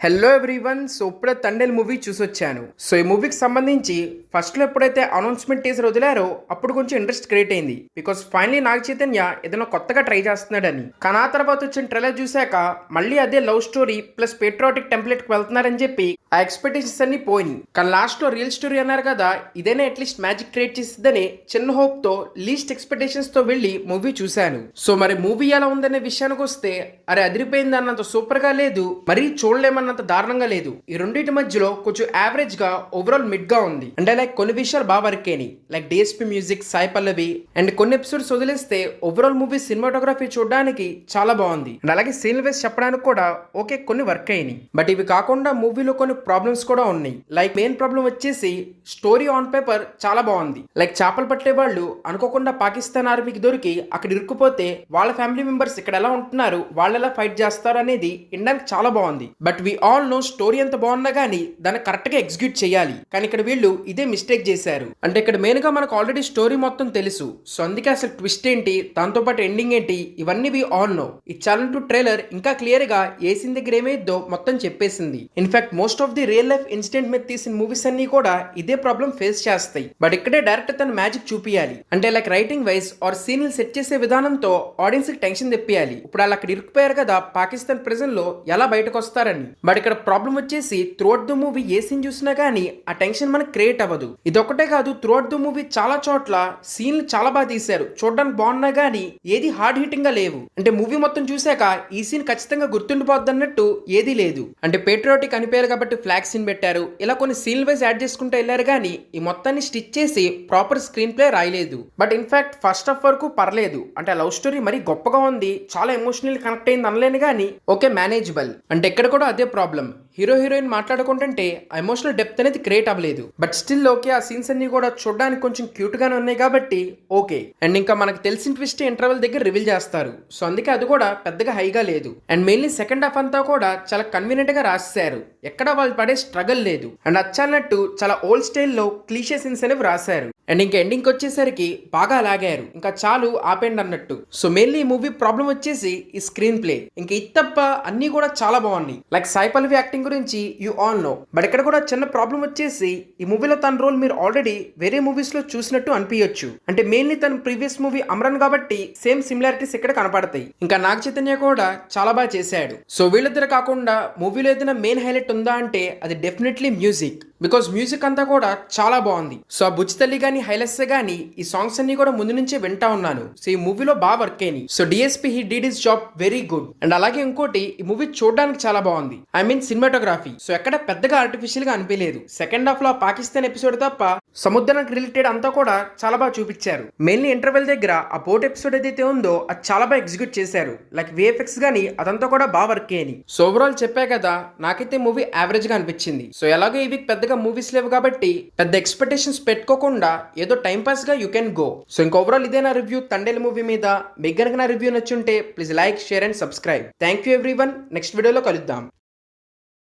Hello everyone. So ఇప్పుడే Thandel movie చూసొచ్చాను. So ఈ మూవీకి సంబంధించి ఫస్ట్లో ఎప్పుడైతే అనౌన్స్మెంట్ టీజర్ వదిలారో అప్పుడు కొంచెం ఇంట్రెస్ట్ క్రియేట్ అయింది. బికాస్ ఫైనలీ నాగ చైతన్య ఏదైనా కొత్తగా ట్రై చేస్తున్నాడని. కానీ ఆ తర్వాత వచ్చిన ట్రైలర్ చూశాక మళ్ళీ అదే లవ్ స్టోరీ ప్లస్ పేట్రియాటిక్ టెంప్లెట్కి వెళ్తున్నారని చెప్పి ఆ ఎక్స్పెక్టేషన్స్ అన్ని పోయినాయి. కానీ లాస్ట్లో రియల్ స్టోరీ అన్నారు కదా, ఇదేనా అట్లీస్ట్ మ్యాజిక్ క్రియేట్ చేసిద్దని చిన్న హోప్తో లీస్ట్ ఎక్స్పెక్టేషన్స్తో వెళ్ళి మూవీ చూశాను. సో మరి మూవీ ఎలా ఉందనే విషయానికి వస్తే అరే అదిరిపోయింది అన్నంత సూపర్గా లేదు, మరీ చూడలేమన్నంత దారుణంగా లేదు. ఈ రెండింటి మధ్యలో కొంచెం యావరేజ్ గా ఓవరాల్ మిడ్ గా ఉంది. అంటే లైక్ కొన్ని విషయాలు బాగా వర్క్ అయినాయి, like DSP music, Sai Pallavi and కొన్ని ఎపిసోడ్స్ వదిలేస్తే ఓవరాల్ మూవీ సినిమాటోగ్రఫీ చూడడానికి చాలా బాగుంది. అండ్ అలాగే సీన్ వేస్ చెప్పడానికి కూడా ఓకే కొన్ని వర్క్ అయినాయి. బట్ ఇవి కాకుండా మూవీలో కొన్ని ప్రాబ్లమ్స్ కూడా ఉన్నాయి. లైక్ మెయిన్ ప్రాబ్లం వచ్చేసి స్టోరీ ఆన్ పేపర్ చాలా బాగుంది. లైక్ చేపలు పట్టే వాళ్ళు అనుకోకుండా పాకిస్తాన్ ఆర్మీకి దొరికి అక్కడ ఇరుక్కుపోతే వాళ్ళ ఫ్యామిలీ మెంబర్స్ ఇక్కడ ఎలా ఉంటున్నారు, వాళ్ళు ఎలా ఫైట్ చేస్తారు అనేది వినడానికి చాలా బాగుంది. But we all know story ఎంత బాగున్నా కానీ దాన్ని కరెక్ట్ గా ఎగ్జిక్యూట్ చేయాలి. కానీ ఇక్కడ వీళ్ళు ఇదే మిస్టేక్ చేశారు. అంటే ఇక్కడ మెయిన్ గా మనకు ఆల్రెడీ స్టోరీ మొత్తం తెలుసు. సో అందుకే అసలు ట్విస్ట్ ఏంటి, దాంతో పాటు ఎండింగ్ ఏంటి, ఇవన్నీ వి ఆల్ నో. ఈ ఛానల్ టు ట్రైలర్ ఇంకా క్లియర్ గా ఏ సీన్ దగ్గర ఏమైద్దో మొత్తం చెప్పేసింది. In fact most of the real life incident మీద తీసిన మూవీస్ అన్ని కూడా ఇదే ప్రాబ్లం ఫేస్ చేస్తాయి. బట్ ఇక్కడే డైరెక్టర్ తన మ్యాజిక్ చూపియాలి. అంటే like writing wise or scene set చేసే విధానంతో ఆడియన్స్ కి టెన్షన్ తెప్పియాలి. ఇప్పుడు వాళ్ళు అక్కడ ఇరుక్కుపోయారు కదా పాకిస్తాన్ ప్రెజెంట్ లో, ఎలా బయటకు వస్తారని. బట్ ఇక్కడ ప్రాబ్లం వచ్చేసి త్రూఅవుట్ ద మూవీ ఏ సీన్ చూసినా గానీ ఆ టెన్షన్ మనకు క్రియేట్ అవ్వదు. ఇదొక్కటే కాదు, త్రూఅవుట్ ద మూవీ చాలా చోట్ల సీన్లు చాలా బాగా తీశారు, చూడడానికి బాగున్నా గానీ ఏది హార్డ్ హిట్టింగ్ గా లేవు. అంటే మూవీ మొత్తం చూసాక ఈ సీన్ ఖచ్చితంగా గుర్తుండిపోద్ది అన్నట్టు ఏదీ లేదు. అంటే పేట్రియాటిక్ అనిపోయారు కాబట్టి ఫ్లాగ్ సీన్ పెట్టారు, ఇలా కొన్ని సీన్ వైజ్ యాడ్ చేసుకుంటూ వెళ్ళారు కానీ ఈ మొత్తాన్ని స్టిచ్ చేసి ప్రాపర్ స్క్రీన్ ప్లే రాయలేదు. బట్ ఇన్ఫాక్ట్ ఫస్ట్ హాఫ్ వరకు పర్లేదు. అంటే లవ్ స్టోరీ మరీ గొప్పగా ఉంది, చాలా ఎమోషనల్ కనెక్ట్ అయింది అనలేను కానీ ఓకే మేనేజబుల్. అంటే ఇక్కడ కూడా అదే ప్రాబ్లం, హీరో హీరోయిన్ మాట్లాడుకుంటుంటే ఆ ఎమోషనల్ డెప్త్ అనేది క్రియేట్ అవ్వలేదు. బట్ స్టిల్ ఓకే, ఆ సీన్స్ అన్ని కూడా చూడడానికి కొంచెం క్యూట్ గానే ఉన్నాయి కాబట్టి ఓకే. అండ్ ఇంకా మనకు తెలిసిన ట్విస్ట్ ఇంటర్వెల్ దగ్గర రివీల్ చేస్తారు. సో అందుకే అది కూడా పెద్దగా హైగా లేదు. అండ్ మెయిన్లీ సెకండ్ హాఫ్ అంతా కూడా చాలా కన్వీనియంట్ గా రాశారు, ఎక్కడ వాళ్ళు పడే స్ట్రగల్ లేదు. అండ్ అచ్చన్నట్టు చాలా ఓల్డ్ స్టైల్లో క్లీషే సీన్స్ అనేవి రాశారు. అండ్ ఇంకా ఎండింగ్ వచ్చేసరికి బాగా లాగారు, ఇంకా చాలు ఆపేండి అన్నట్టు. సో మెయిన్లీ ఈ మూవీ ప్రాబ్లం వచ్చేసి ఈ స్క్రీన్ ప్లే. ఇంకా ఇది తప్ప అన్ని కూడా చాలా బాగున్నాయి. లైక్ సాయి పల్లవి యాక్టింగ్ గురించి యూ ఆల్ నో. బట్ ఇక్కడ కూడా చిన్న ప్రాబ్లం వచ్చేసి ఈ మూవీలో తన రోల్ మీరు ఆల్రెడీ వేరే మూవీస్ లో చూసినట్టు అనిపించచ్చు. అంటే మెయిన్లీ తన ప్రీవియస్ మూవీ అమరన్ కాబట్టి సేమ్ సిమిలారిటీస్ ఇక్కడ కనపడతాయి. ఇంకా నాగ చైతన్య కూడా చాలా బాగా చేశాడు. సో వీళ్ళిద్దరు కాకుండా మూవీలో ఏదైనా మెయిన్ హైలైట్ ఉందా అంటే అది డెఫినెట్లీ మ్యూజిక్. బికాస్ మ్యూజిక్ అంతా కూడా చాలా బాగుంది. సో ఆ బుచ్చి తల్లి గానీ హైలైట్స్ గానీ ఈ సాంగ్స్ అన్ని కూడా ముందు నుంచే వింటా ఉన్నాను. సో ఈ మూవీలో బాగా వర్క్ అయినాయి. So DSP he did his job very good. And అలాగే ఇంకోటి, ఈ మూవీ చూడడానికి చాలా బాగుంది. I mean cinematography. సో ఎక్కడ పెద్దగా ఆర్టిఫిషియల్ గా అనిపించలేదు. సెకండ్ హాఫ్ లో పాకిస్తాన్ ఎపిసోడ్ తప్ప సముద్రానికి రిలేటెడ్ అంతా కూడా చాలా బాగా చూపించారు. మెయిన్లీ ఇంటర్వెల్ దగ్గర ఆ బోట్ ఎపిసోడ్ ఏదైతే ఉందో అది చాలా బాగా ఎగ్జిక్యూట్ చేశారు. లైక్ విఎఫ్ఎక్స్ గానీ అదంతా కూడా బాగా వర్క్ అయ్యి. సో ఓవరాల్ చెప్పా కదా, నాకైతే మూవీ యావరేజ్ గా అనిపించింది. సో ఎలాగో ఈ వీక్ పెద్దగా మూవీస్ లేవు కాబట్టి పెద్ద ఎక్స్పెక్టేషన్స్ పెట్టుకోకుండా ఏదో టైం పాస్ గా యూ కెన్ గో. సో ఇంక ఓవరాల్ ఇదే నా రివ్యూ తండేల్ మూవీ మీద. మీకు గనక నా రివ్యూ నచ్చుంటే please like, share and subscribe. Thank you everyone. Next వీడియోలో కలుద్దాం.